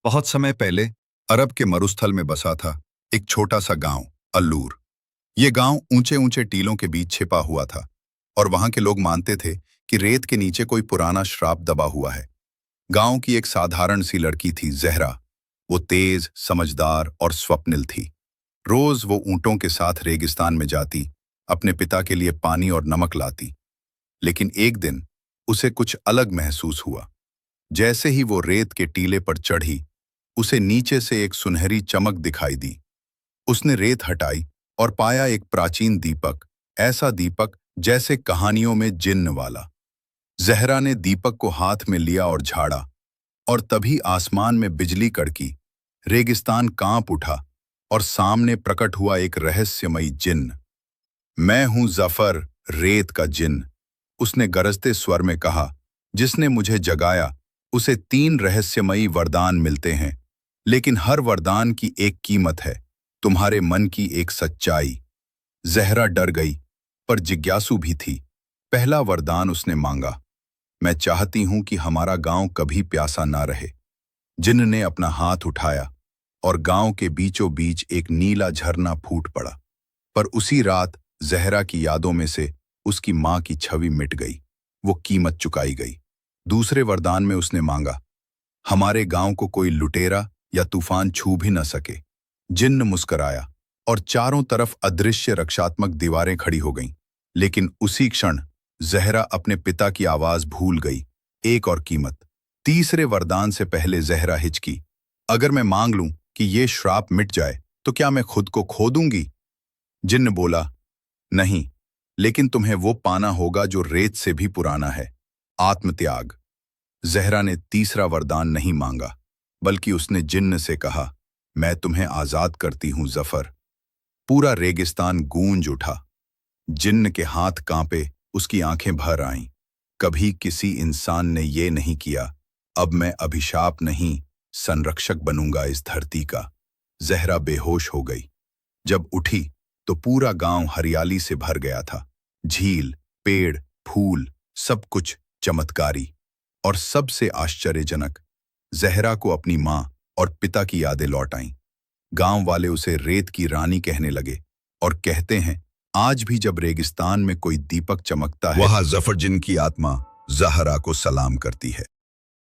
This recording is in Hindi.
बहुत समय पहले अरब के मरुस्थल में बसा था एक छोटा सा गांव अल्लूर। ये गांव ऊंचे ऊंचे टीलों के बीच छिपा हुआ था और वहां के लोग मानते थे कि रेत के नीचे कोई पुराना श्राप दबा हुआ है। गांव की एक साधारण सी लड़की थी जहरा। वो तेज, समझदार और स्वप्निल थी। रोज वो ऊंटों के साथ रेगिस्तान में जाती, अपने पिता के लिए पानी और नमक लाती। लेकिन एक दिन उसे कुछ अलग महसूस हुआ। जैसे ही वो रेत के टीले पर चढ़ी, उसे नीचे से एक सुनहरी चमक दिखाई दी। उसने रेत हटाई और पाया एक प्राचीन दीपक, ऐसा दीपक जैसे कहानियों में जिन्न वाला। जहरा ने दीपक को हाथ में लिया और झाड़ा, और तभी आसमान में बिजली कड़की, रेगिस्तान कांप उठा और सामने प्रकट हुआ एक रहस्यमयी जिन्न। मैं हूं जफर, रेत का जिन्न, उसने गरजते स्वर में कहा। जिसने मुझे जगाया उसे 3 रहस्यमयी वरदान मिलते हैं, लेकिन हर वरदान की एक कीमत है, तुम्हारे मन की एक सच्चाई। जहरा डर गई, पर जिज्ञासु भी थी। पहला वरदान उसने मांगा, मैं चाहती हूं कि हमारा गांव कभी प्यासा ना रहे। जिन्न ने अपना हाथ उठाया और गांव के बीचों बीच एक नीला झरना फूट पड़ा। पर उसी रात जहरा की यादों में से उसकी मां की छवि मिट गई। वो कीमत चुकाई गई। दूसरे वरदान में उसने मांगा, हमारे गांव को कोई लुटेरा या तूफान छू भी न सके। जिन्न मुस्कराया और चारों तरफ अदृश्य रक्षात्मक दीवारें खड़ी हो गईं। लेकिन उसी क्षण जहरा अपने पिता की आवाज भूल गई। एक और कीमत। तीसरे वरदान से पहले जहरा हिचकी। अगर मैं मांग लूं कि ये श्राप मिट जाए तो क्या मैं खुद को खो दूंगी? जिन्न बोला, नहीं, लेकिन तुम्हें वो पाना होगा जो रेत से भी पुराना है, आत्मत्याग। जहरा ने तीसरा वरदान नहीं मांगा, बल्कि उसने जिन्न से कहा, मैं तुम्हें आजाद करती हूं जफर। पूरा रेगिस्तान गूंज उठा। जिन्न के हाथ कांपे, उसकी आंखें भर आईं। कभी किसी इंसान ने ये नहीं किया। अब मैं अभिशाप नहीं, संरक्षक बनूंगा इस धरती का। जहरा बेहोश हो गई। जब उठी तो पूरा गांव हरियाली से भर गया था। झील, पेड़, फूल, सब कुछ चमत्कारी। और सबसे आश्चर्यजनक, जहरा को अपनी मां और पिता की यादें लौट आईं। गांव वाले उसे रेत की रानी कहने लगे और कहते हैं, आज भी जब रेगिस्तान में कोई दीपक चमकता है, वहां जफर जिन्न की आत्मा जहरा को सलाम करती है।